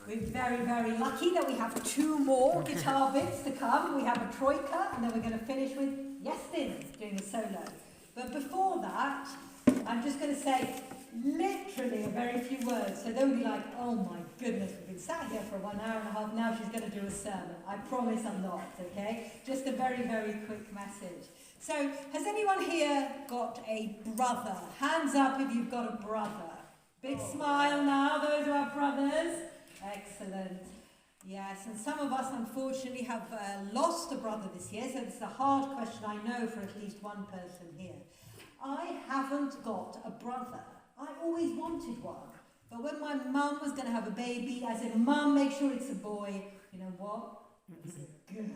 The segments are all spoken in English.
We're very, very lucky that we have 2 more guitar bits to come. We have a troika, and then we're going to finish with Yestin doing a solo. But before that, I'm just going to say literally a very few words. So don't be like, oh my goodness, we've been sat here for 1 hour and a half, now she's going to do a sermon. I promise I'm not, okay? Just a very, very quick message. So, has anyone here got a brother? Hands up if you've got a brother. Big smile now, those are our brothers. Excellent. Yes, and some of us unfortunately have lost a brother this year, so it's a hard question, I know, for at least one person here. I haven't got a brother. I always wanted one. But when my mum was going to have a baby, I said, Mum, make sure it's a boy. You know what? It's a girl.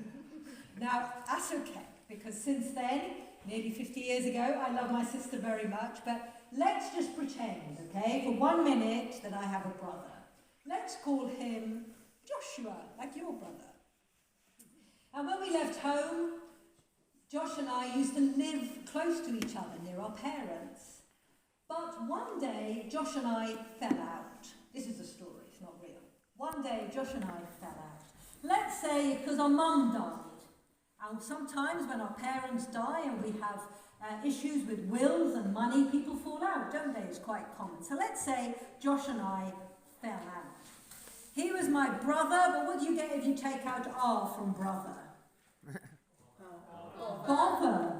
Now, that's okay, because since then, nearly 50 years ago, I love my sister very much, but let's just pretend, okay, for 1 minute that I have a brother. Let's call him Joshua, like your brother. And when we left home, Josh and I used to live close to each other, near our parents. But one day, Josh and I fell out. This is a story, it's not real. One day, Josh and I fell out. Let's say because our mum died. And sometimes when our parents die and we have issues with wills and money, people fall out, don't they? It's quite common. So let's say Josh and I fell out. He was my brother, but what do you get if you take out R from brother? Bother.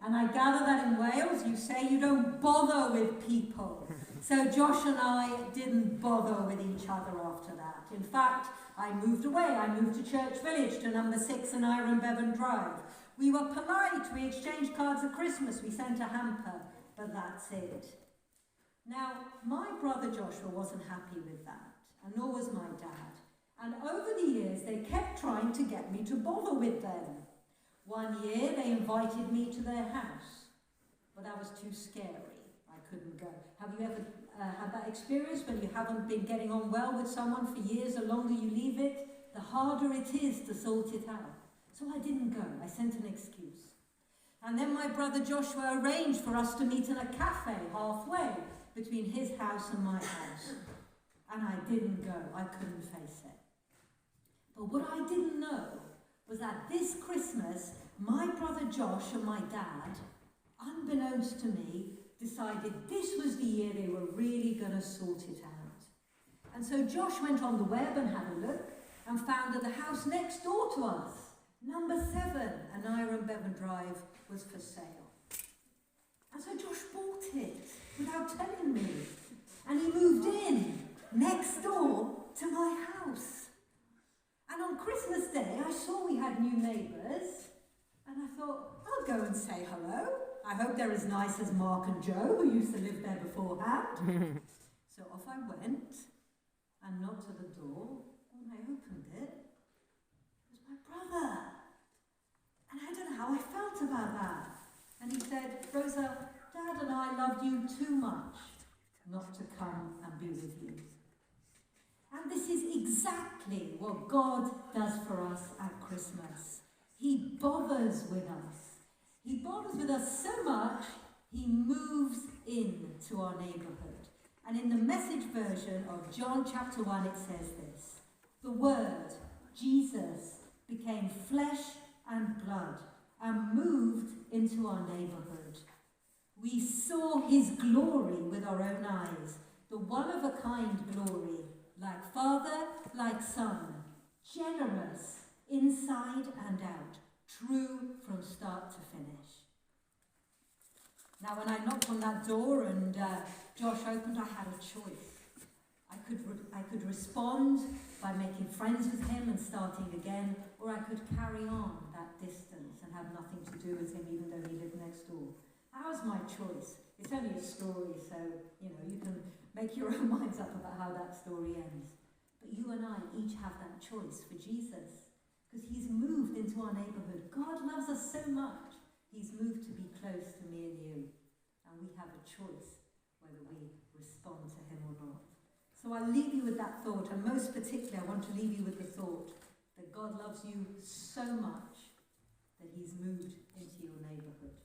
And I gather that in Wales you say you don't bother with people. So Josh and I didn't bother with each other after that. In fact, I moved away. I moved to Church Village, to number 6 in Iron Bevan Drive. We were polite. We exchanged cards at Christmas. We sent a hamper. But that's it. Now, my brother Joshua wasn't happy with that. And nor was my dad. And over the years, they kept trying to get me to bother with them. One year, they invited me to their house. But that was too scary. I couldn't go. Have you ever had that experience when you haven't been getting on well with someone for years? The longer you leave it, the harder it is to sort it out. So I didn't go. I sent an excuse. And then my brother Joshua arranged for us to meet in a cafe halfway between his house and my house. And I didn't go. I couldn't face it. But what I didn't know was that this Christmas, my brother Josh and my dad, unbeknownst to me, decided this was the year they were really going to sort it out. And so Josh went on the web and had a look and found that the house next door to us, number 7, an Iron Bevan Drive, was for sale. And so Josh bought it without telling me. And he moved in next door to my house. And on Christmas Day, I saw we had new neighbours, and I thought, I'll go and say hello. I hope they're as nice as Mark and Joe, who used to live there beforehand. So off I went, and knocked at the door. When I opened it, it was my brother. And I don't know how I felt about that. And he said, Rosa, Dad and I loved you too much not to come and be with you. And this is exactly what God does for us at Christmas. He bothers with us. He bothers with us so much, he moves into our neighbourhood. And in the Message version of John chapter 1, it says this: the Word, Jesus, became flesh and blood and moved into our neighbourhood. We saw his glory with our own eyes, the one-of-a-kind glory, like Father, like Son, generous inside and out, true from start to finish. Now, when I knocked on that door and Josh opened, I had a choice. I could respond by making friends with him and starting again, or I could carry on that distance and have nothing to do with him, even though he lived next door. That was my choice. It's only a story, so you can make your own minds up about how that story ends. But you and I each have that choice for Jesus, because he's moved into our neighbourhood. God loves us so much. He's moved to be close to me and you. And we have a choice whether we respond to him or not. So I'll leave you with that thought, and most particularly I want to leave you with the thought that God loves you so much that he's moved into your neighbourhood.